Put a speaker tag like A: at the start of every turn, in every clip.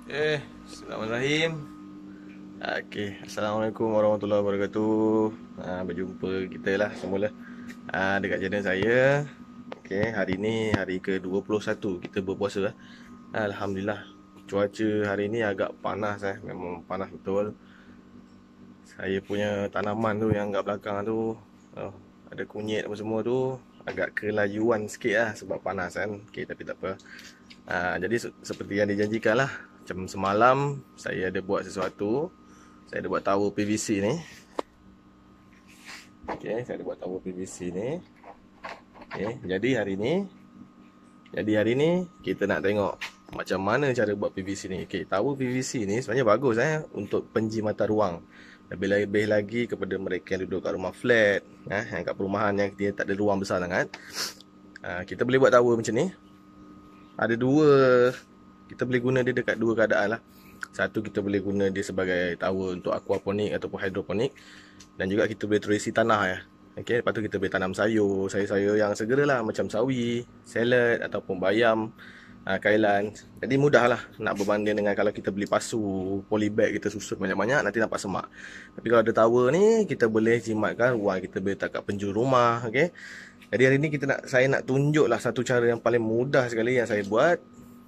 A: Bismillahirrahmanirrahim. Assalamualaikum warahmatullahi wabarakatuh. Berjumpa kita lah semula dekat channel saya. Hari ni hari ke-21 kita berpuasa. Alhamdulillah. Cuaca hari ni agak panas memang panas betul. Saya punya tanaman tu yang kat belakang tu, ada kunyit apa semua tu, agak kelayuan sikit lah sebab panas kan. Tapi tak apa. Jadi seperti yang dijanjikan lah, macam semalam saya ada buat sesuatu. Saya ada buat tower PVC ni. Saya ada buat tower PVC ni. Jadi hari ni kita nak tengok macam mana cara buat PVC ni. Tower PVC ni sebenarnya bagus untuk penjimatan ruang. Lebih-lebih lagi kepada mereka yang duduk kat rumah flat, yang kat perumahan yang dia tak ada ruang besar sangat. Kita boleh buat tower macam ni. Ada dua, kita boleh guna dia dekat dua keadaan lah. Satu, kita boleh guna dia sebagai tower untuk aquaponik ataupun hidroponik. Dan juga kita boleh terisi tanah lepas tu kita boleh tanam sayur-sayur yang segera lah, macam sawi, salad ataupun bayam, kailan. Jadi mudah lah nak berbanding dengan kalau kita beli pasu polybag, kita susun banyak-banyak, nanti nampak semak. Tapi kalau ada tower ni, kita boleh jimatkan ruang, kita boleh letak kat penjuru rumah. Jadi hari ni saya nak tunjuk lah satu cara yang paling mudah sekali yang saya buat.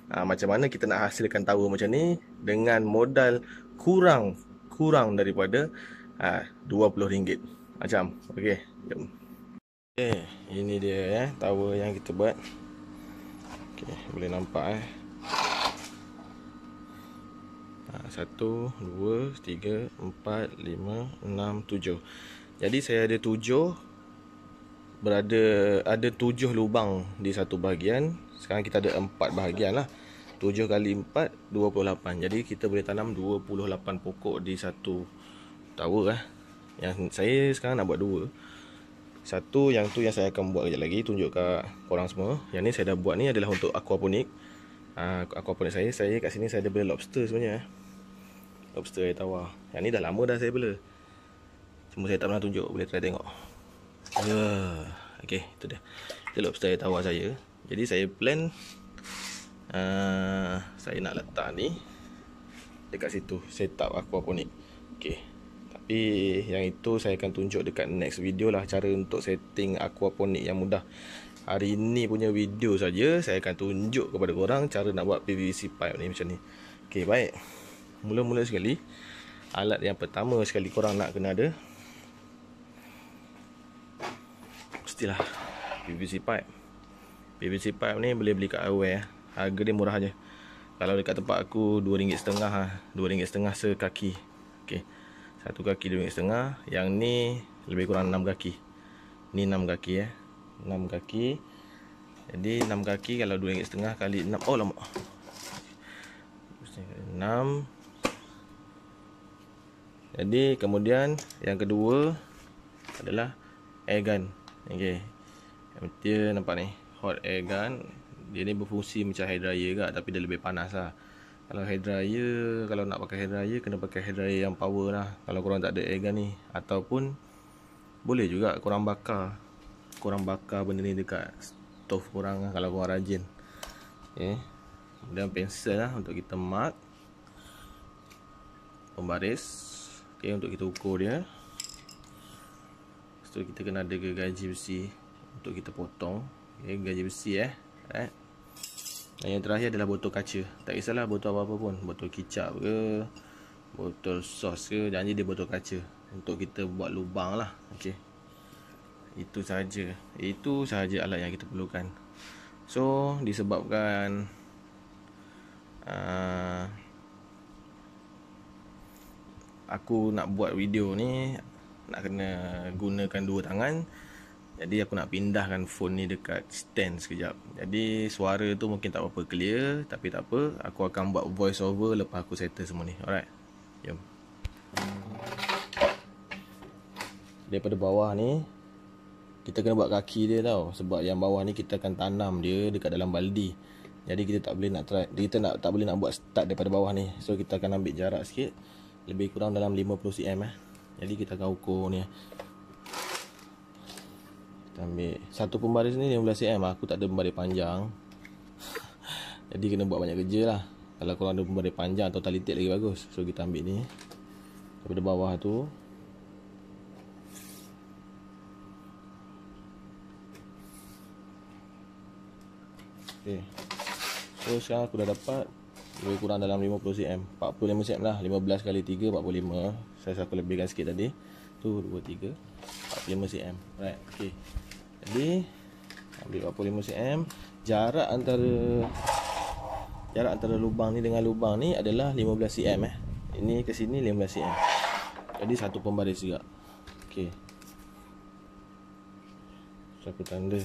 A: Macam mana kita nak hasilkan tower macam ni dengan modal kurang daripada RM20 macam. Jom. Ini dia tower yang kita buat. Boleh nampak 1, 2, 3, 4, 5, 6, 7. Jadi saya ada 7, ada 7 lubang di satu bahagian. Sekarang kita ada 4 bahagian lah. 7 kali 4, 28. Jadi kita boleh tanam 28 pokok di satu tower Yang saya sekarang nak buat 2. Satu, yang tu yang saya akan buat kejap lagi, tunjuk kat korang semua. Yang ni saya dah buat ni adalah untuk aquaponik. Aquaponik saya kat sini saya ada bela lobster sebenarnya. Lobster air tawar. Yang ni dah lama dah saya bela. Cuma saya tak pernah tunjuk, boleh try tengok. Itu dia. Itu lobster air tawar saya. Jadi saya plan saya nak letak ni dekat situ, setup aquaponik. Tapi yang itu saya akan tunjuk dekat next video lah, cara untuk setting aquaponik yang mudah. Hari ni punya video saja saya akan tunjuk kepada korang cara nak buat PVC pipe ni macam ni. Baik. Mula-mula sekali, alat yang pertama sekali korang nak kena ada, mestilah PVC pipe. PVC pipe ni boleh beli kat Aware. Harga dia murah je. Kalau dekat tempat aku RM2.5 RM2.5 sekaki. Satu kaki RM2.5. Yang ni lebih kurang 6 kaki. Ni 6 kaki 6 kaki. Jadi 6 kaki kalau RM2.5 kali 6. Oh lama. 6. Jadi kemudian yang kedua adalah air gun. Dia nampak ni, hot air gun. Dia ni berfungsi macam hair dryer ke, tapi dia lebih panas lah. Kalau hair dryer, kalau nak pakai hair dryer, kena pakai hair dryer yang power lah. Kalau korang tak ada air gun ni. Ataupun boleh juga korang bakar benda ni dekat stove korang lah, kalau korang rajin. Kemudian pensel lah untuk kita mark pembaris. Untuk kita ukur dia. Lepas tu kita kena ada gergaji besi untuk kita potong. Gergaji besi Dan yang terakhir adalah botol kaca. Tak kisahlah botol apa-apa pun, botol kicap ke, botol sos ke, janji dia botol kaca untuk kita buat lubang lah. Itu saja alat yang kita perlukan. So disebabkan aku nak buat video ni nak kena gunakan dua tangan, jadi aku nak pindahkan phone ni dekat stand sekejap. Jadi suara tu mungkin tak berapa clear, tapi tak apa, aku akan buat voice over lepas aku settle semua ni. Alright, jom. Daripada bawah ni kita kena buat kaki dia tau, sebab yang bawah ni kita akan tanam dia dekat dalam baldi. Jadi kita tak boleh nak try, tak boleh nak buat start daripada bawah ni. So kita akan ambil jarak sikit, lebih kurang dalam 50 cm Jadi kita akan ukur ni. Kita ambil satu pembaris ni 15 cm. Aku tak ada pembaris panjang jadi kena buat banyak kerja lah. Kalau korang ada pembaris panjang atau tali tape lagi bagus. So kita ambil ni daripada bawah tu. Okay. So sekarang aku dah dapat lebih kurang dalam 50 cm, 45 cm lah. 15 kali 3 45. Saya aku lebihkan sikit tadi. Tu 2 3 45 cm. Right. Okay. Jadi ambil 45 cm. Jarak antara lubang ni dengan lubang ni adalah 15 cm Ini ke sini 15 cm. Jadi satu pembaris juga. Okey. So aku tanda.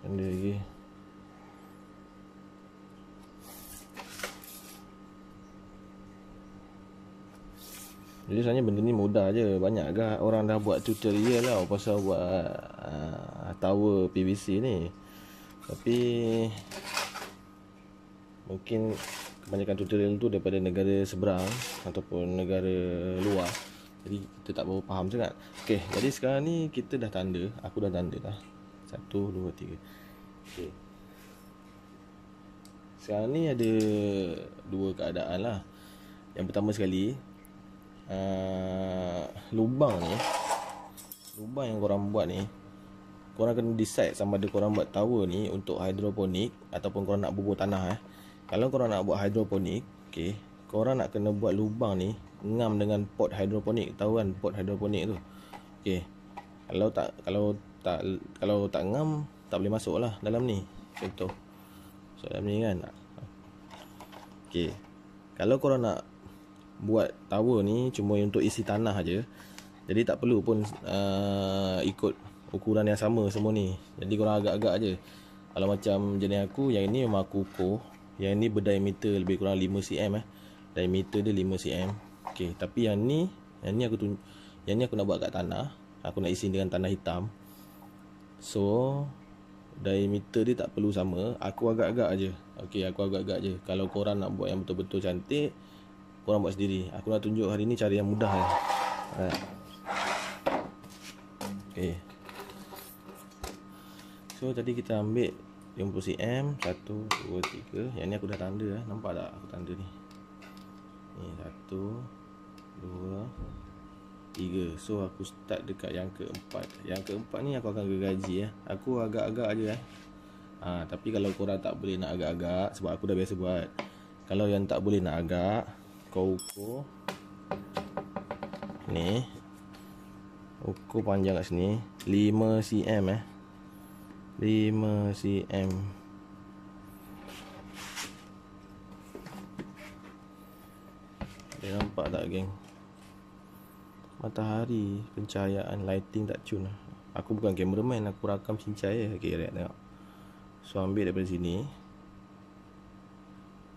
A: Tanda lagi. Jadi sebenarnya benda ni mudah je. Banyak agak orang dah buat tutorial lah pasal buat tower PVC ni. Tapi mungkin kebanyakan tutorial tu daripada negara seberang ataupun negara luar. Jadi kita tak berapa faham sangat. Okey, jadi sekarang ni kita dah tanda. Aku dah tanda dah. 1 2 3. Okey. Sekarang ni ada dua keadaan lah. Yang pertama sekali, lubang yang korang buat ni, korang kena decide sama ada korang buat tower ni untuk hidroponik ataupun korang nak bubur tanah. Kalau korang nak buat hidroponik, okey, korang nak kena buat lubang ni ngam dengan pot hidroponik. Tahu kan pot hidroponik tu? Okey. Kalau tak ngam, tak boleh masuk lah dalam ni. Contoh. So dalam ni kan. Okey. Kalau korang nak buat tower ni cuma untuk isi tanah aja, jadi tak perlu pun ikut ukuran yang sama semua ni. Jadi korang agak-agak aje. Kalau macam jenis aku, yang ini memang aku ukur. Yang ni berdiameter lebih kurang 5 cm Diameter dia 5 cm. Okey, tapi yang ni aku nak buat kat tanah. Aku nak isi dengan tanah hitam. So diameter dia tak perlu sama. Aku agak-agak aje. Okey, aku agak-agak aje. Kalau korang nak buat yang betul-betul cantik, korang buat sendiri. Aku nak tunjuk hari ni cara yang mudah lah. Okay. So tadi kita ambil 50 cm 1 2 3. Yang ni aku dah tanda lah. Nampak tak aku tanda ni? Ni 1 2 3. So aku start dekat yang keempat. Yang keempat ni aku akan gergaji . Aku agak-agak aje . Tapi kalau korang tak boleh nak agak-agak, sebab aku dah biasa buat. Kalau yang tak boleh nak agak, kau ukur ni, ukur panjang kat sini 5 cm 5 cm. Boleh nampak tak geng? Matahari, pencahayaan, lighting tak cun lah. Aku bukan cameraman, aku rakam cincai. Okay, tengok. So ambil daripada sini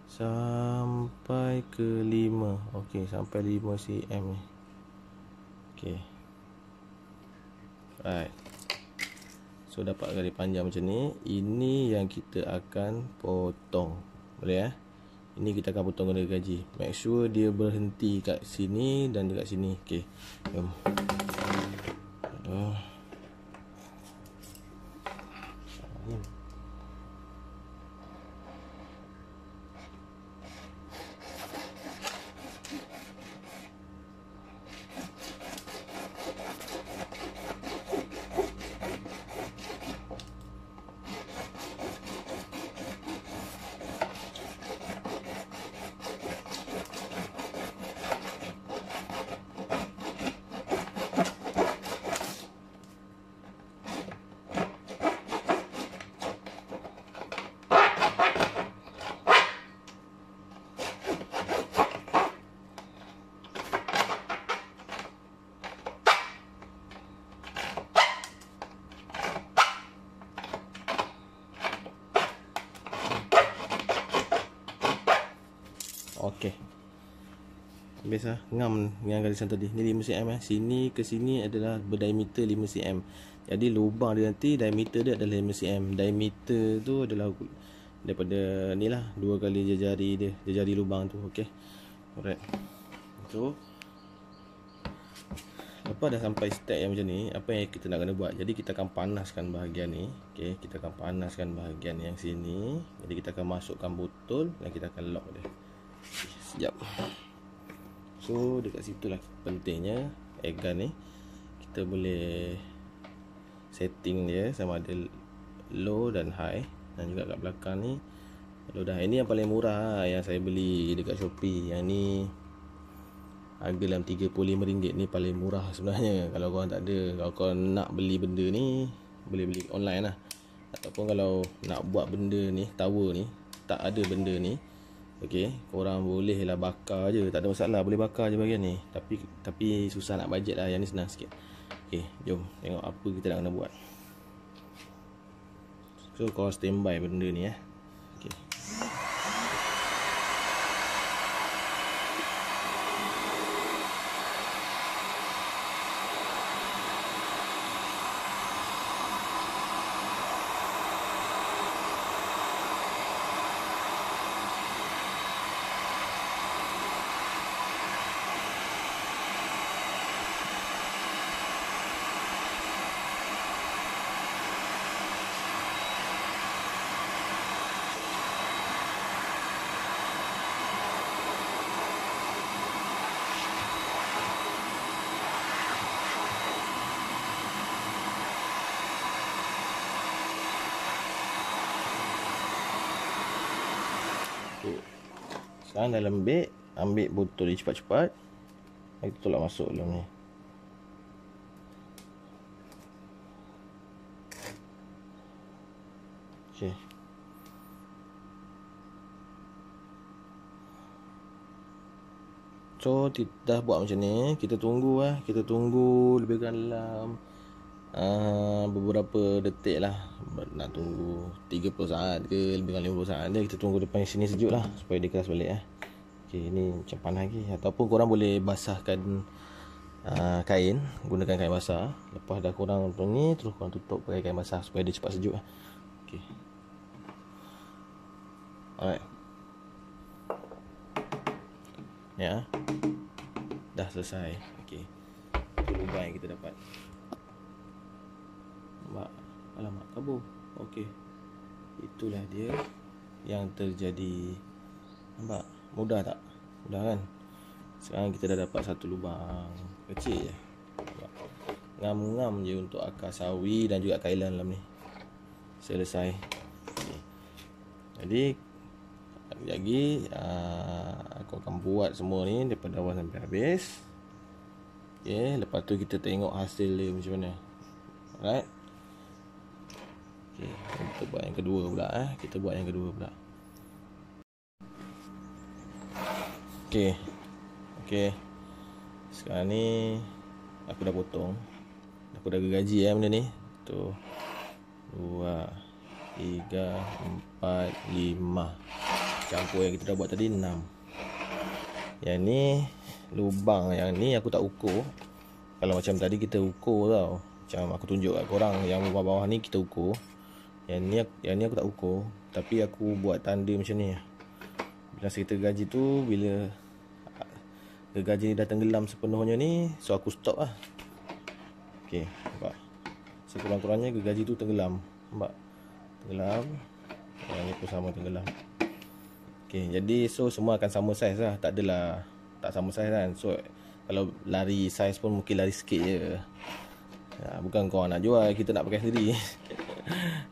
A: sampai ke 5. Okey, sampai 5 cm ni. Okey. Right. So dapat garis panjang macam ni. Ini yang kita akan potong. Boleh . Ini kita akan potong guna gergaji. Make sure dia berhenti kat sini dan dekat sini. Okey. Jom. Okey. Biasa ngam dengan garisan tadi. Ni 5 cm . Sini ke sini adalah berdiameter 5 cm. Jadi lubang dia nanti diameter dia adalah 5 cm. Diameter tu adalah daripada ni lah, 2 kali jari dia, jari lubang tu. Okey. Alright. So Lepas dah sampai step yang macam ni, apa yang kita nak kena buat? Jadi kita akan panaskan bahagian ni. Okey, kita akan panaskan bahagian yang sini. Jadi kita akan masukkan botol dan kita akan lock dia. Sekejap. So dekat situlah pentingnya air gun ni. Kita boleh setting dia sama ada low dan high, dan juga kat belakang ni low dah. Ini yang paling murah yang saya beli dekat Shopee. Yang ni harga dalam RM35 ni paling murah sebenarnya. Kalau korang tak ada, kalau korang nak beli benda ni, boleh beli online lah. Ataupun kalau nak buat benda ni, tower ni, tak ada benda ni, okey, korang boleh lah bakar je, tak ada masalah, boleh bakar je bahagian ni. Tapi susah nak bajet lah, yang ni senang sikit. Okey, jom tengok apa kita nak kena buat. So korang standby benda ni okey. Sekarang dah lembik, ambil botol ni cepat-cepat. Kita tolak masuk dalam ni. Okey. So dah buat macam ni, kita tunggu kita tunggu lebih kurang dalam beberapa detik lah. Nak tunggu 30 saat ke lebih kurang 50 saat dia. Kita tunggu depan sini sejuk lah supaya dia keras balik Okey, ni macam panas lagi. Ataupun korang boleh basahkan kain, gunakan kain basah. Lepas dah korang ni, terus korang tutup pakai kain basah supaya dia cepat sejuk Okey. Alright. Ya. Dah selesai. Okey. Itu lubang yang kita dapat. Nampak? Alamak, kabur. Okey. Itulah dia yang terjadi. Nampak? Mudah tak? Mudah kan? Sekarang kita dah dapat satu lubang kecil je. Ngam-ngam je untuk akar sawi dan juga kailan dalam ni. Selesai. Okay. Jadi lagi aku akan buat semua ni daripada awal sampai habis. Okay, lepas tu kita tengok hasil dia macam mana. Alright. Okay, kita buat yang kedua pula Kita buat yang kedua pula. Okay. Sekarang ni aku dah potong. Aku dah gergaji benda ni. Tu 2 3 4 5. Campur yang kita dah buat tadi 6. Yang ni lubang yang ni aku tak ukur. Kalau macam tadi kita ukur tau. Macam aku tunjuk kat korang yang bawah-bawah ni kita ukur. Yang ni aku tak ukur, tapi aku buat tanda macam ni. Bila kita gaji tu, bila gergaji ni dah tenggelam sepenuhnya ni, so aku stop lah. Okey, nampak? Sekurang-kurangnya gergaji tu tenggelam. Nampak? Tenggelam. Yang ni pun sama tenggelam. Okey, jadi so semua akan sama saiz lah. Tak adalah tak sama saiz kan. So kalau lari saiz pun mungkin lari sikit je. Bukan kau nak jual, kita nak pakai sendiri.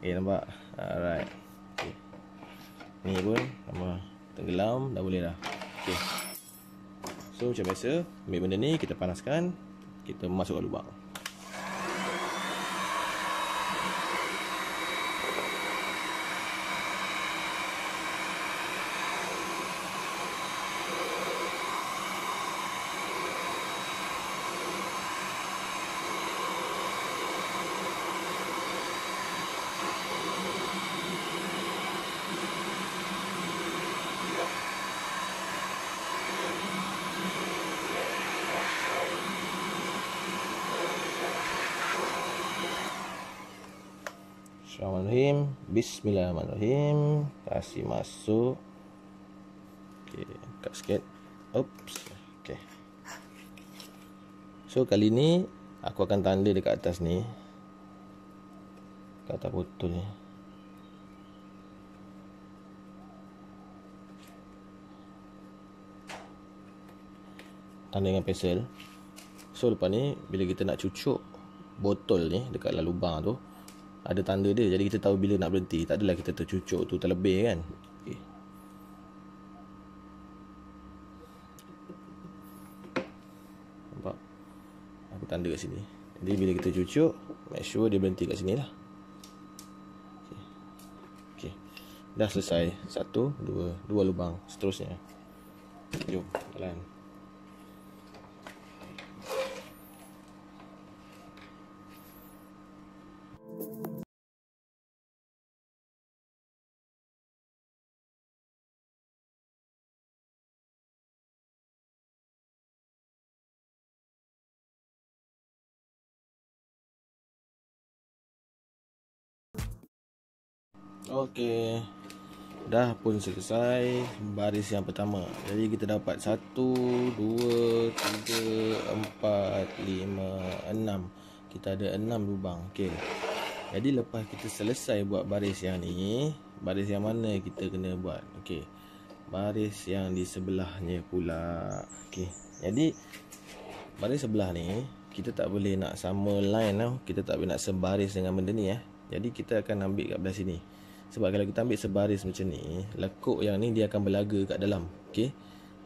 A: Okey, nampak? Alright. Okay. Ni pun sama tenggelam, dah boleh dah. Okey. So macam biasa, ambil benda ni, kita panaskan, kita masukkan lubang. Bismillahirrahmanirrahim. Kasih masuk. Okey, angkat sikit. Oops. Okey. So kali ni aku akan tanda dekat atas ni, kat atas botol ni. Tanda dengan pensel. So lepas ni bila kita nak cucuk botol ni dekat dalam lubang tu, ada tanda dia. Jadi kita tahu bila nak berhenti. Tak adalah kita tercucuk tu terlebih kan. Okay. Nampak? Aku tanda kat sini. Jadi bila kita cucuk, make sure dia berhenti kat sini lah. Okay. Dah selesai. 1, 2 lubang. Seterusnya. Jom, jalan. Okey. Dah pun selesai baris yang pertama. Jadi kita dapat 1, 2, 3, 4, 5, 6. Kita ada 6 lubang. Okey. Jadi lepas kita selesai buat baris yang ni, baris yang mana kita kena buat? Okey. Baris yang di sebelahnya pula. Okey. Jadi baris sebelah ni kita tak boleh nak sama line tau. Kita tak boleh nak sebaris dengan benda ni Jadi kita akan ambil kat belah sini. Sebab kalau kita ambil sebaris macam ni, lekuk yang ni dia akan berlaga kat dalam. Okey.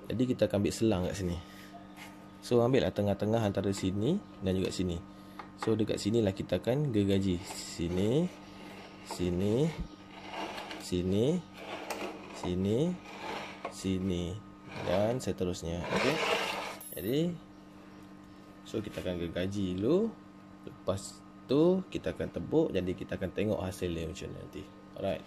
A: Jadi kita akan ambil selang kat sini. So ambil lah tengah-tengah antara sini dan juga sini. So dekat sinilah kita akan gergaji. Sini, sini, sini, sini, sini dan seterusnya. Okey. Jadi so kita akan gergaji dulu. Lepas tu kita akan tebuk. Jadi kita akan tengok hasil dia macam mana nanti. Alright.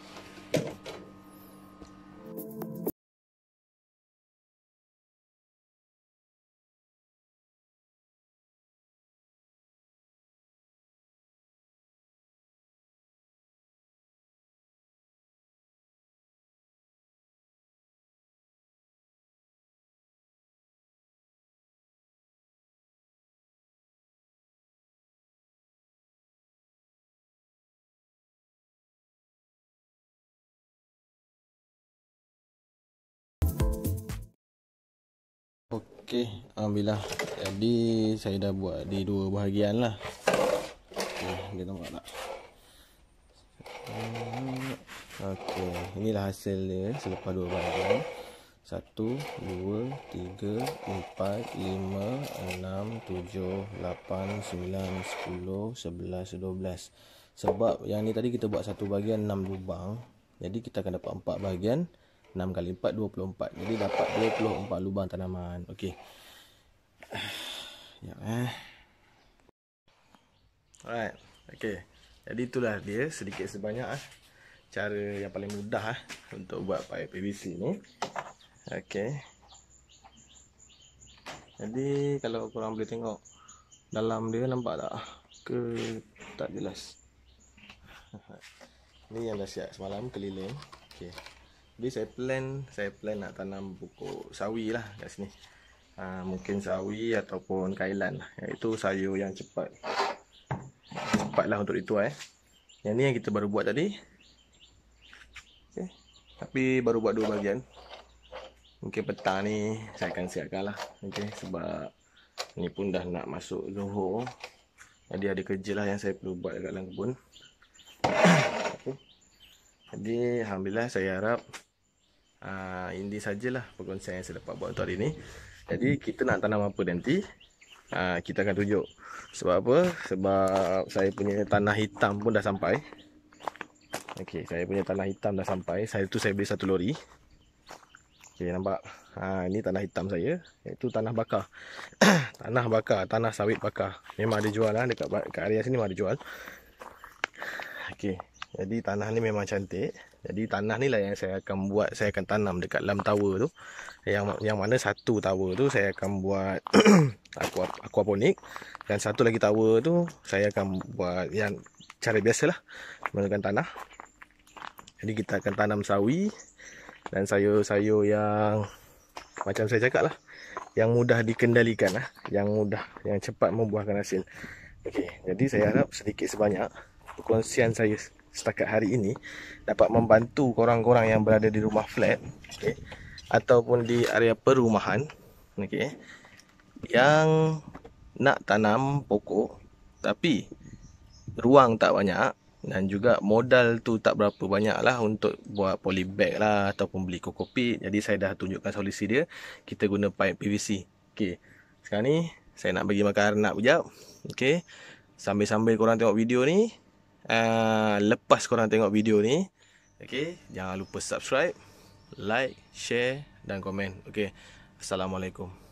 A: Okey, alhamdulillah. Jadi saya dah buat di 2 bahagian lah. Okey, dia nampak tak? Okey, inilah hasil dia selepas 2 bahagian. 1, 2, 3, 4, 5, 6, 7, 8, 9, 10, 11, 12. Sebab yang ni tadi kita buat 1 bahagian 6 lubang. Jadi kita akan dapat 4 bahagian. 6 kali 4, 24. Jadi dapat 24 lubang tanaman. Okey. Sekejap Alright. Okey. Jadi itulah dia sedikit sebanyak cara yang paling mudah untuk buat paip PVC ni. Okey. Jadi kalau korang boleh tengok dalam dia, nampak tak? Ke tak jelas. Ni yang dah siap semalam keliling. Okey. Jadi saya plan nak tanam pokok sawi lah kat sini. Mungkin sawi ataupun kailan lah. Iaitu sayur yang cepat. Cepatlah untuk itu Yang ni yang kita baru buat tadi. Okay. Tapi baru buat 2 bahagian. Mungkin petang ni saya akan siapkan lah. Okay. Sebab ni pun dah nak masuk Zuhur. Jadi ada kerja lah yang saya perlu buat dekat dalam kebun. Okay. Jadi alhamdulillah saya harap ini sajalah perkongsian yang saya dapat buat untuk hari ini. Jadi kita nak tanam apa nanti, kita akan tunjuk. Sebab apa? Sebab saya punya tanah hitam pun dah sampai. Okey, saya punya tanah hitam dah sampai. Saya beli 1 lori. Okey, nampak? Ini tanah hitam saya, iaitu tanah bakar. Tanah bakar, tanah sawit bakar. Memang ada jual lah dekat area sini, memang ada jual. Okey. Jadi tanah ni memang cantik. Jadi tanah ni lah yang saya akan buat, saya akan tanam dekat dalam tower tu. Yang mana satu tower tu saya akan buat aquaponik, dan satu lagi tower tu saya akan buat yang cara biasalah, menggunakan tanah. Jadi kita akan tanam sawi dan sayur-sayur yang macam saya cakap lah, yang mudah dikendalikan lah, yang cepat membuahkan hasil. Okey, jadi saya harap sedikit sebanyak perkongsian saya setakat hari ini dapat membantu korang-korang yang berada di rumah flat, okey, ataupun di area perumahan, okey, yang nak tanam pokok tapi ruang tak banyak dan juga modal tu tak berapa banyak lah untuk buat polybag lah ataupun beli kokopit. Jadi saya dah tunjukkan solusi dia. Kita guna pipe PVC. Okey, sekarang ni saya nak bagi makan anak sekejap. Okey, sambil-sambil korang tengok video ni, lepas korang tengok video ni, okey, jangan lupa subscribe, like, share dan komen. Okey, Assalamualaikum.